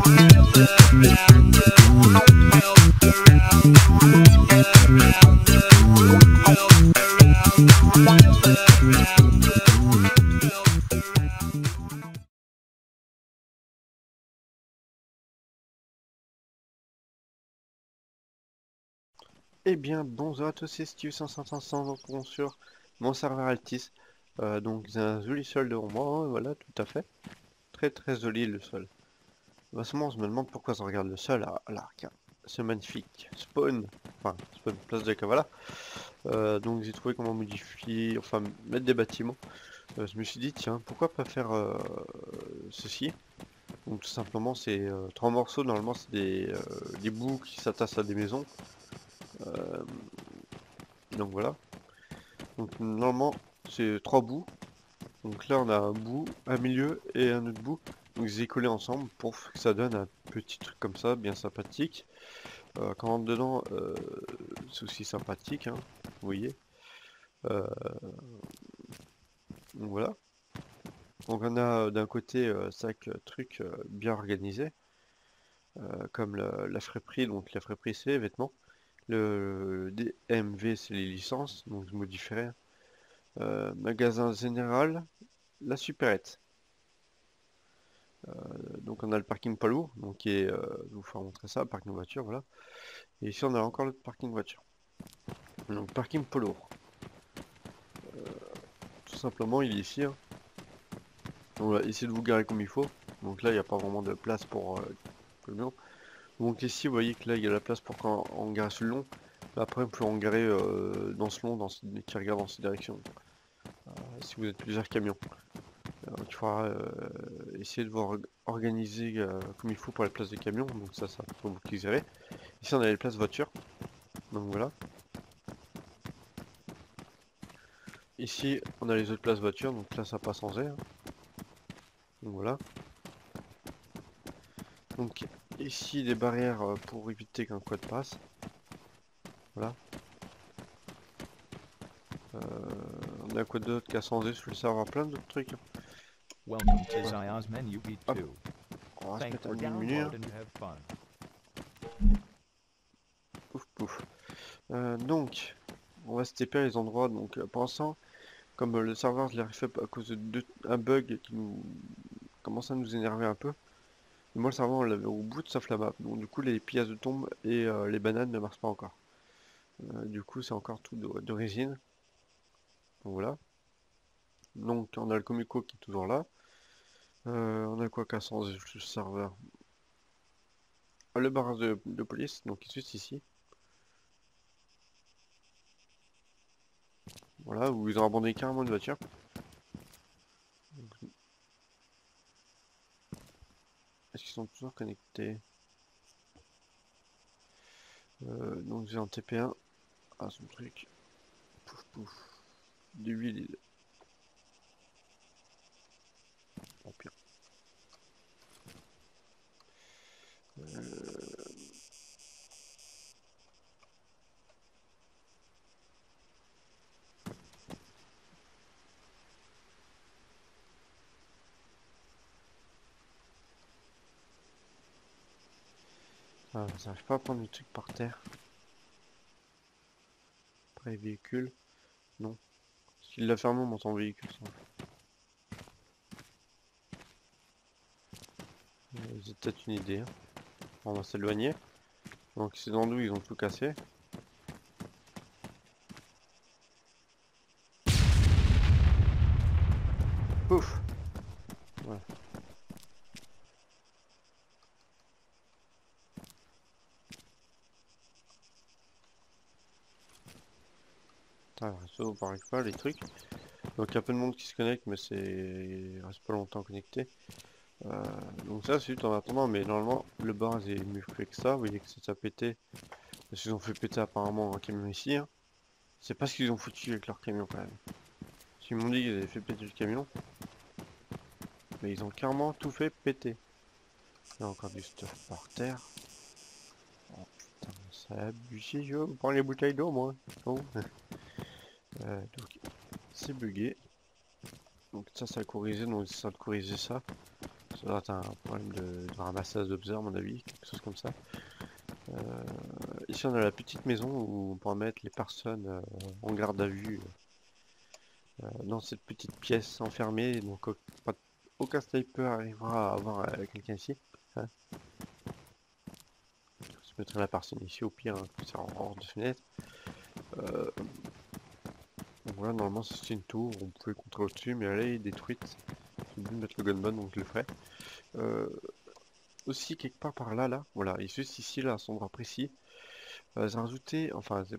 Eh bien, bonjour à tous, c'est Steve500 donc sur mon serveur Altis. Donc, c'est un joli sol devant moi, hein, voilà, tout à fait. Très très joli le sol. Bah, seulement, on se me demande pourquoi je regarde le sol. Alors, regarde, c'est magnifique. Spawn, place de Kavala. Donc, j'ai trouvé comment modifier, enfin, mettre des bâtiments. Je me suis dit, tiens, pourquoi pas faire ceci? Donc, tout simplement, c'est trois morceaux. Normalement, c'est des bouts qui s'attachent à des maisons. Euh, donc, voilà. Donc normalement c'est trois bouts. Donc là on a un bout, un milieu et un autre bout. Donc je les ai collés ensemble pour que ça donne un petit truc comme ça, bien sympathique. Quand on rentre dedans, c'est aussi sympathique, hein, vous voyez. Euh, donc voilà. Donc on a d'un côté chaque truc bien organisé, comme la friperie, donc la friperie c'est les vêtements. Le DMV c'est les licences, donc je modifierai. Magasin général, la supérette. Donc on a le parking poids lourd, donc qui est, je vais vous faire montrer ça, parking voiture, voilà. Et ici on a encore le parking voiture. Donc parking poids lourd, tout simplement il est ici, hein. On va essayer de vous garer comme il faut. Donc là il n'y a pas vraiment de place pour camion. Donc ici vous voyez que là il y a la place pour quand on gare sur le long. Après on peut en garer dans ce long, qui regarde dans cette direction. Si vous êtes plusieurs camions. Donc il faudra essayer de vous organiser comme il faut pour les places de camions. Donc ça faut vous qui gérez. Ici on a les places voitures. Donc voilà. Ici, on a les autres places voitures, donc là ça passe en Z, hein. Donc voilà. Donc ici, des barrières pour éviter qu'un quad passe. Voilà. On a un quad d'autre qui a sans Z, je vais savoir plein d'autres trucs, hein. Welcome to Ouais. Zion's menu Hop, B2. on va se Thanks mettre for un menu, hein. download and have fun. Pouf pouf. Donc, on va se taper les endroits. Donc pour l'instant, comme le serveur je l'ai refait à cause de un bug qui nous commence à nous énerver un peu. Et moi le serveur on l'avait au bout de sauf la map. Donc du coup les pièces de tombe et les bananes ne marchent pas encore. Du coup c'est encore tout d'origine. Donc voilà. Donc on a le Comico qui est toujours là. On a quoi qu'à sans le serveur? Ah, le barrage de police, donc il est juste ici. Voilà, où ils ont abandonné carrément une voiture. Est-ce qu'ils sont toujours connectés? Donc j'ai un TP1. Ah son truc. Pouf pouf. De l'huile. Bon, pire. Ah, j'arrive pas à prendre le truc par terre. Après véhicule. Non. S'il l'a fermé, on monte en véhicule. J'ai peut-être une idée, hein. On va s'éloigner. Donc c'est dans d'où ils ont tout cassé. Pouf. Voilà. Alors, ça vous paraît pas les trucs. Donc il y a peu de monde qui se connecte, mais il reste pas longtemps connecté. Euh, donc ça c'est juste en attendant, mais normalement le bar est mieux fait que ça. Vous voyez que ça a pété. Parce qu'ils ont fait péter apparemment un camion ici, hein. C'est pas ce qu'ils ont foutu avec leur camion quand même. Ils m'ont dit qu'ils avaient fait péter le camion. Mais ils ont clairement tout fait péter. Il y a encore du stuff par terre. Oh putain, ça a abusé, je prends les bouteilles d'eau moi. Oh. Donc c'est bugué. Donc ça a corrigé, donc ça a corrigé ça. ça doit être un problème de ramassage d'objets à mon avis, quelque chose comme ça. Ici on a la petite maison où on pourra mettre les personnes en garde à vue dans cette petite pièce enfermée, donc aucun sniper arrivera à avoir quelqu'un ici. Hein. Je mettrai la personne ici au pire, hein, comme ça hors de fenêtre. Donc voilà, normalement c'est une tour, on peut contrôler au-dessus, mais elle est détruite. J'ai oublié de mettre le gunman, donc je le ferai. Aussi quelque part par là, voilà, et juste ici, là, à cet endroit précis, j'ai rajouté, enfin, je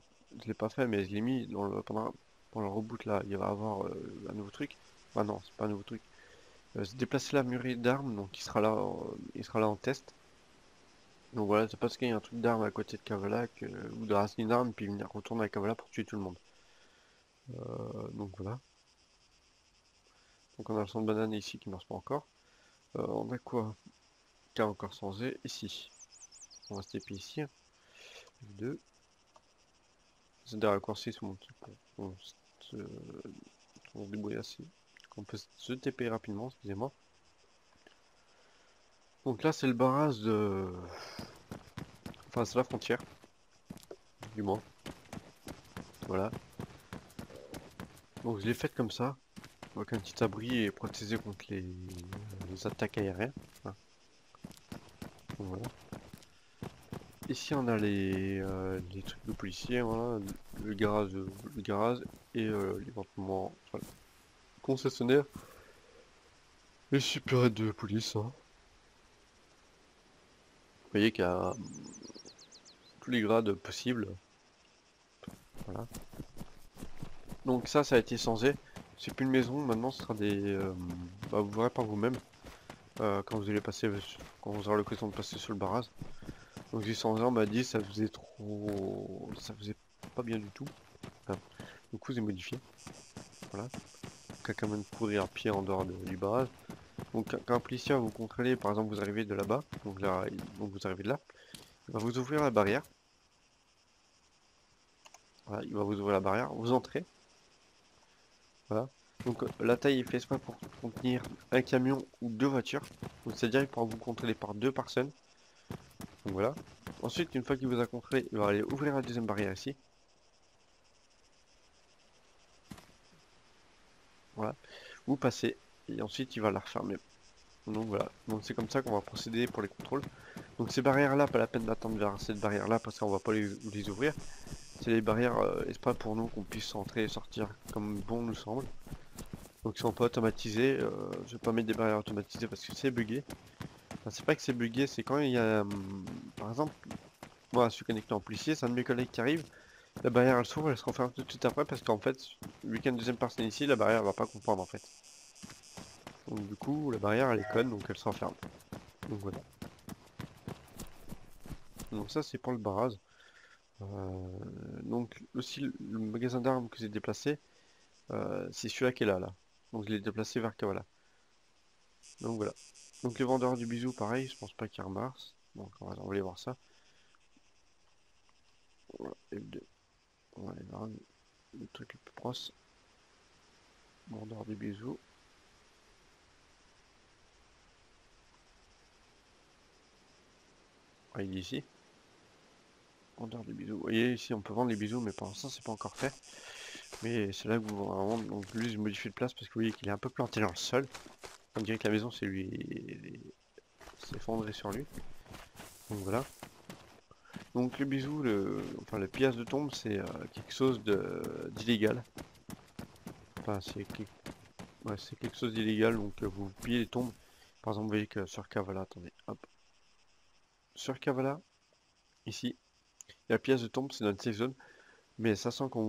l'ai pas fait, mais je l'ai mis pendant le reboot là, il va y avoir un nouveau truc. Ah non, c'est pas un nouveau truc. J'ai déplacé la murée d'armes, donc il sera là en test. Donc voilà, c'est parce qu'il y a un truc d'armes à côté de Kavala ou de raciner une arme, puis venir retourner à Kavala pour tuer tout le monde. Donc voilà. Donc on a le sang de banane ici qui marche pas encore. On a quoi qui a encore changé ici. On va se taper ici. 2. C'est des raccourcis sur mon truc pour se débrouiller assez. On peut se TP rapidement, excusez-moi. Donc là c'est le barrage de... Enfin c'est la frontière. Du moins. Voilà. Donc je l'ai faite comme ça. Avec un petit abri et protégé contre les attaques aériennes. Hein. Donc voilà. Ici on a les trucs de policiers, voilà, le garage et l'éventuellement voilà, concessionnaire et supérieure de police. Hein. Vous voyez qu'il y a tous les grades possibles. Voilà. Donc ça a été changé. C'est plus une maison, maintenant ce sera des... bah, vous verrez par vous-même quand vous allez passer, quand vous aurez l'occasion de passer sur le barrage. Donc j'ai changé, on m'a dit ça faisait trop... ça faisait pas bien du tout. Enfin, du coup j'ai modifié. Voilà. Donc quand même courir à pied en dehors du barrage. Donc quand un policier va vous contrôler, par exemple vous arrivez de là-bas, donc là, donc vous arrivez de là, il va vous ouvrir la barrière. Voilà, il va vous ouvrir la barrière, vous entrez. Voilà. Donc la taille est fait exprès pour contenir un camion ou deux voitures. Donc c'est-à-dire il pourra vous contrôler par deux personnes. Donc voilà. Ensuite, une fois qu'il vous a contrôlé, il va aller ouvrir la deuxième barrière ici. Voilà. Vous passez. Et ensuite il va la refermer. Donc voilà. Donc c'est comme ça qu'on va procéder pour les contrôles. Donc ces barrières là, pas la peine d'attendre vers cette barrière là parce qu'on va pas les ouvrir. C'est les barrières exprès pour nous qu'on puisse entrer et sortir comme bon nous semble. Donc ils sont pas automatisés, je vais pas mettre des barrières automatisées parce que c'est bugué. Enfin, c'est pas que c'est bugué, c'est quand il y a par exemple, moi je suis connecté en policier, c'est un de mes collègues qui arrive, la barrière elle s'ouvre, elle se referme tout de suite après parce qu'en fait, vu qu'il y a une deuxième personne ici, la barrière va pas comprendre en fait. Donc du coup la barrière elle est conne donc elle se referme. Donc voilà. Donc ça c'est pour le barrage. Donc aussi le magasin d'armes que j'ai déplacé, c'est celui-là qui est là. Donc je l'ai déplacé vers Kavala. Donc voilà. Donc les vendeurs du bisou, pareil, je pense pas qu'ils remarquent. Donc on va aller voir ça. Voilà, F2. On va aller voir le truc le plus proche. Vendeur du bisou. Ah, il est ici. Vendeur du bisou. Vous voyez ici on peut vendre les bisous, mais pour l'instant c'est pas encore fait. Mais c'est là que vous vraiment. Donc lui je modifie de place parce que vous voyez qu'il est un peu planté dans le sol. On dirait que la maison c'est lui s'effondrer sur lui. Donc voilà. Donc le bisou, enfin le pillage de tombe c'est quelque chose d'illégal. Enfin c'est quelque chose d'illégal donc vous pillez les tombes. Par exemple vous voyez que sur Kavala, attendez, hop. Sur Kavala, ici, la pièce de tombe c'est dans une safe zone. Mais ça sent qu'il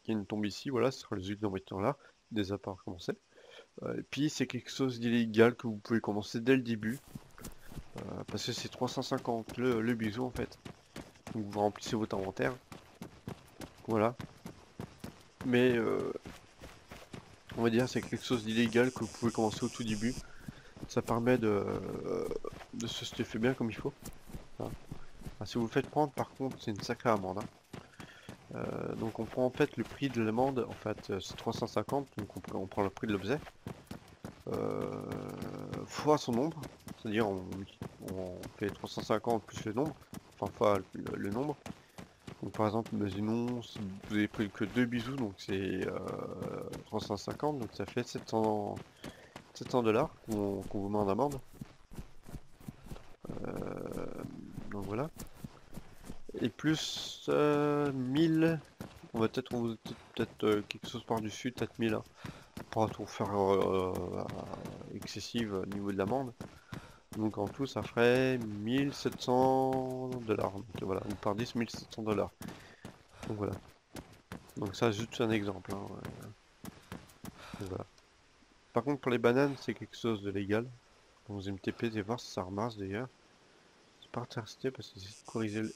y a une tombe ici, voilà, ce sera les unités d'embêtement là, déjà par commencer. Et puis c'est quelque chose d'illégal que vous pouvez commencer dès le début. Parce que c'est 350 le bisou en fait. Donc vous remplissez votre inventaire. Voilà. Mais on va dire c'est quelque chose d'illégal que vous pouvez commencer au tout début. Ça permet de se stuffer bien comme il faut. Hein. Enfin, si vous le faites prendre par contre c'est une sacrée amende. Hein. Donc on prend en fait le prix de l'amende, en fait c'est 350, donc on prend le prix de l'objet. fois son nombre, c'est-à-dire on fait 350 plus le nombre, enfin fois le nombre. Donc par exemple, imaginons si vous avez pris que 2 bisous, donc c'est 350, donc ça fait 700 $, qu'on vous met en amende. Donc voilà. Et plus 1000, on va peut-être quelque chose par-dessus, peut-être 1000, hein, pour tout faire excessive au niveau de l'amende. Donc en tout, ça ferait 1700 $. Donc voilà, ou par 10, 1700 $. Donc voilà. Donc ça, juste un exemple, hein, donc voilà. Par contre, pour les bananes, c'est quelque chose de légal. Donc vous allez me TP et voir si ça ramasse d'ailleurs. C'est pas resté parce que c'est de corriger le...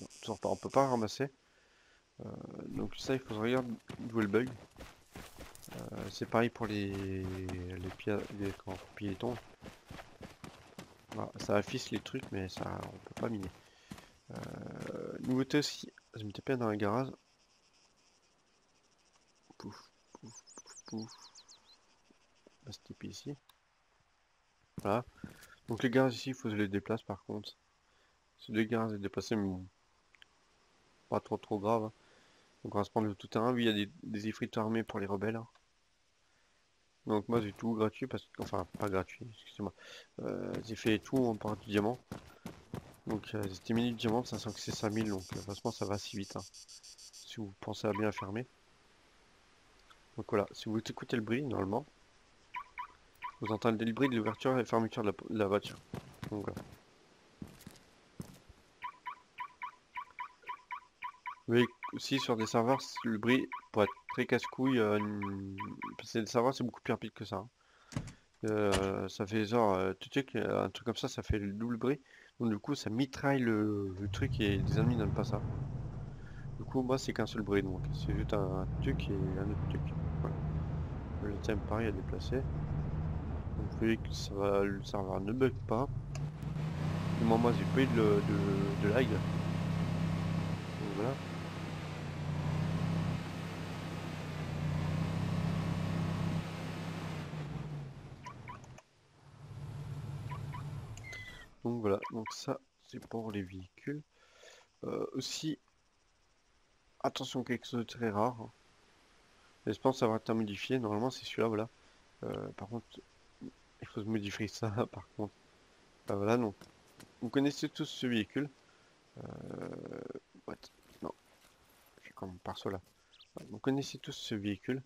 Non, toujours pas, on peut pas ramasser. Donc ça, il faut regarder d'où est le bug. C'est pareil pour les piétons. Voilà, ça affiche les trucs, mais ça, on peut pas miner. Nouveauté aussi, je me TP dans un garage. Pouf, pouf, pouf, pouf. On va se TP ici. Voilà. Donc les garages ici, il faut que je les déplace par contre. Ces deux garages à déplacer, mais bon, pas trop grave, hein. Donc on va se prendre le tout terrain. Oui, il y a des effrites armés pour les rebelles, hein. Donc moi j'ai tout gratuit parce que, enfin pas gratuit, excusez-moi. J'ai fait tout en part du diamant. Donc c'était 1000 diamants, ça sent que c'est 5000, donc franchement ça va si vite, hein, si vous pensez à bien fermer. Donc voilà, si vous écoutez le bruit, normalement, vous entendez le bruit de l'ouverture et fermeture de la voiture. Donc voilà. Vous voyez aussi sur des serveurs, le bruit pour être très casse-couille, parce que des serveurs c'est beaucoup plus rapide que ça, hein. Ça fait genre, tu sais qu'un truc comme ça fait le double bruit. Donc du coup ça mitraille le truc et les ennemis n'aiment pas ça. Du coup moi c'est qu'un seul bruit, donc c'est juste un truc et un autre truc. Voilà. Le thème pareil à déplacer. Donc vous voyez que ça va, le serveur ne bug pas. Du moment moi j'ai pas eu de lag. Donc voilà. Donc voilà, donc ça c'est pour les véhicules. Aussi, attention quelque chose de très rare, hein. Et je pense que ça va être à modifier. Normalement c'est celui-là, voilà. Par contre, il faut se modifier ça par contre. Voilà, donc vous connaissez tous ce véhicule. What? Non, je suis comme par cela. Voilà, vous connaissez tous ce véhicule.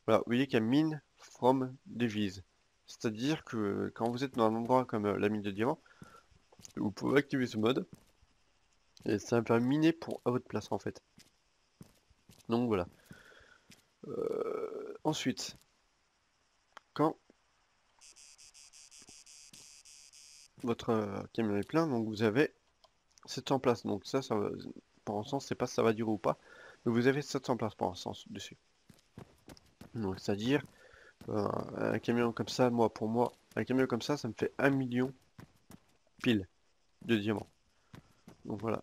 Voilà, vous voyez qu'il y a mine from devise. C'est-à-dire que quand vous êtes dans un endroit comme la mine de diamant, vous pouvez activer ce mode et ça va faire miner pour à votre place en fait. Donc voilà. Ensuite, quand votre camion est plein, donc vous avez 700 places. Donc ça va, pour l'instant, je sais pas si ça va durer ou pas, mais vous avez 700 places pour l'instant dessus. Donc c'est-à-dire un camion comme ça, pour moi, un camion comme ça me fait 1 million pile de diamants. Donc voilà.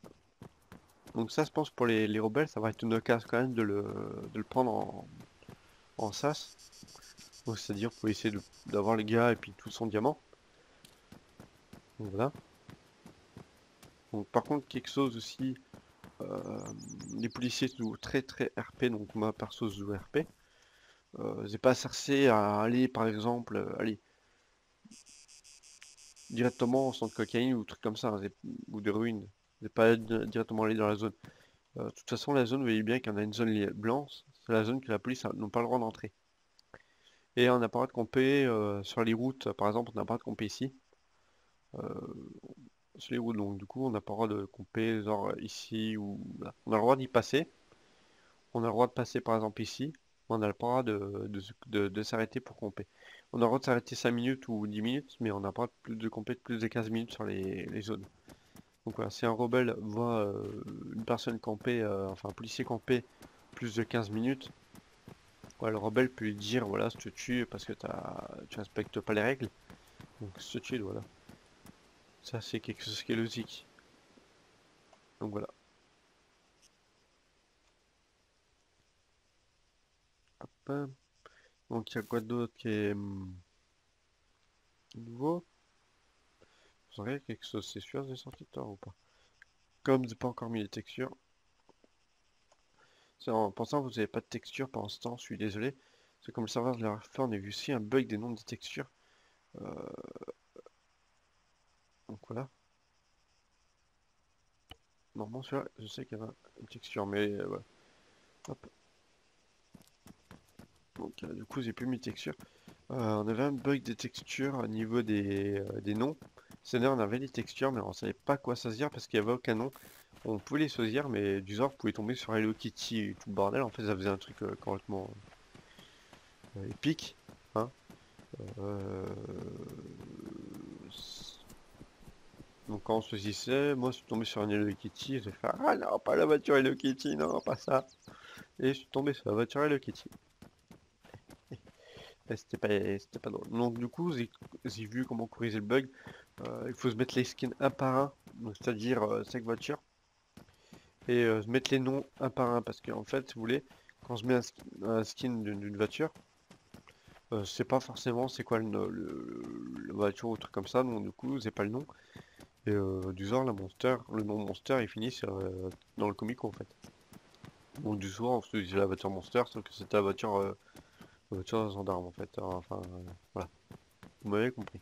Donc ça, je pense pour les rebelles, ça va être une occasion quand même de le prendre en sas. Donc c'est-à-dire pour essayer d'avoir les gars et puis tout son diamant. Donc voilà. Donc par contre, quelque chose aussi, euh, les policiers jouent très RP, donc moi perso je joue RP. J'ai pas cherché à aller par exemple, aller directement au centre cocaïne ou truc comme ça, hein, ou des ruines. J'ai pas directement aller dans la zone. De toute façon, la zone, vous voyez bien qu'il y en a une zone blanche, c'est la zone que la police n'a pas le droit d'entrer. Et on n'a pas le droit de camper sur les routes, par exemple, on n'a pas le droit de camper ici, sur les routes, donc du coup, on n'a pas le droit de camper genre ici ou là. On a le droit d'y passer, on a le droit de passer par exemple ici, mais on n'a pas le droit de s'arrêter pour camper. On a le droit de s'arrêter 5 minutes ou 10 minutes, mais on n'a pas de camper plus de 15 minutes sur les zones. Donc voilà, si un rebelle voit une personne camper, enfin un policier camper plus de 15 minutes, ouais, le rebelle peut lui dire voilà, je te tue parce que tu respectes pas les règles. Donc je te tue, voilà. Ça c'est quelque chose qui est logique. Donc voilà. Hop. Donc il y a quoi d'autre qui est... Nouveau. Vous aurez quelque chose, c'est sûr, des sorties de tort ou pas? Comme j'ai pas encore mis les textures. C'est en pensant que vous n'avez pas de texture pendant ce temps, je suis désolé. C'est comme le serveur de la fin, on a vu aussi un bug des noms des textures. Euh, Donc voilà. Normalement celui-là, je sais qu'il y avait une texture, mais voilà. Hop. Donc du coup j'ai plus mis de texture. On avait un bug des textures au niveau des noms. C'est-à-dire on avait les textures mais on savait pas à quoi choisir parce qu'il n'y avait aucun nom. On pouvait les choisir mais du genre vous pouvez tomber sur Hello Kitty et tout le bordel. En fait ça faisait un truc complètement épique. Hein. Euh, Donc quand on choisissait, moi je suis tombé sur un Hello Kitty, j'ai fait ah non pas la voiture Hello Kitty, non pas ça. Et je suis tombé sur la voiture Hello Kitty. Et c'était pas drôle. Donc du coup j'ai vu comment corriger le bug. Il faut se mettre les skins un par un, donc c'est-à-dire chaque voiture, et se mettre les noms un par un parce qu'en fait si vous voulez, quand je mets un skin d'une voiture, je sais pas forcément c'est quoi la voiture ou truc comme ça, donc du coup c'est pas le nom. Et du genre le nom Monster il finit dans le comico en fait. Donc du soir on se disait la voiture Monster, sauf que c'était la voiture d'un gendarme en fait. Enfin voilà, vous m'avez compris.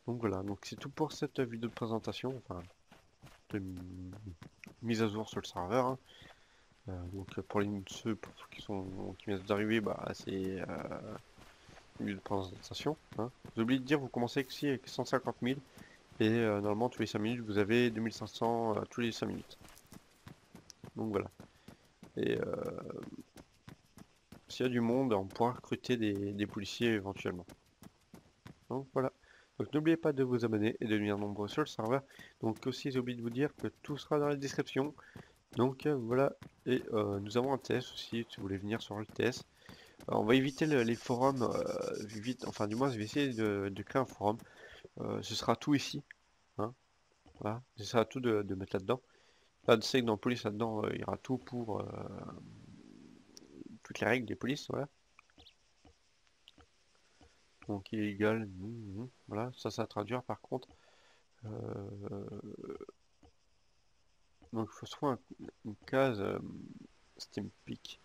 Donc voilà, donc c'est tout pour cette vidéo de présentation, enfin de mise à jour sur le serveur. Hein. Donc pour ceux qui viennent d'arriver, bah c'est une vidéo de présentation. Hein. J'ai oublié de dire, vous commencez aussi avec 150 000 et normalement tous les 5 minutes vous avez 2500 tous les 5 minutes. Donc voilà. Et s'il y a du monde, on pourra recruter des policiers éventuellement. Donc voilà. Donc n'oubliez pas de vous abonner et de devenir nombreux sur le serveur. Donc aussi j'ai oublié de vous dire que tout sera dans la description. Donc voilà. Et nous avons un TS aussi si vous voulez venir sur le TS. On va éviter les forums vite. Enfin du moins je vais essayer de créer un forum. Ce sera tout ici. Hein, voilà. Ce sera tout de mettre là-dedans. Là je sais que dans police là-dedans il y aura tout pour toutes les règles des polices. Voilà. Donc illégal, voilà, ça à traduire par contre. Euh, donc il faut se trouver une case Steampeak.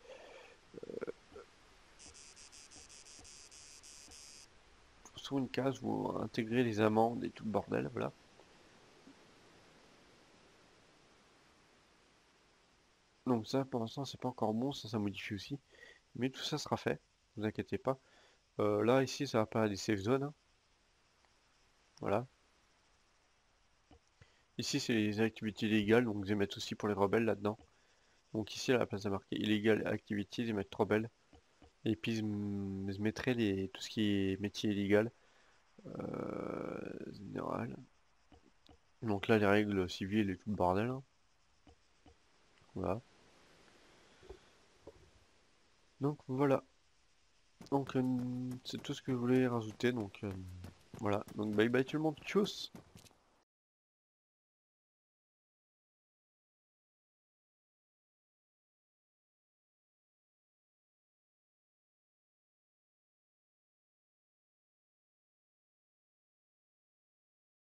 Il faut se trouver une case où intégrer les amendes et tout le bordel, voilà. Donc ça pour l'instant c'est pas encore bon, ça modifie aussi. Mais tout ça sera fait, ne vous inquiétez pas. Là ici ça va pas à des safe zones, hein. Voilà. Ici c'est les activités illégales, donc je vais mettre aussi pour les rebelles là-dedans. Donc ici à la place de marquer illégal activity, je vais mettre rebelles. Et puis je mettrai tout ce qui est métier illégal. Général. Donc là, les règles civiles et tout le bordel. Hein. Voilà. Donc voilà. Donc c'est tout ce que je voulais rajouter. Donc voilà. Donc bye bye tout le monde. Tchuss!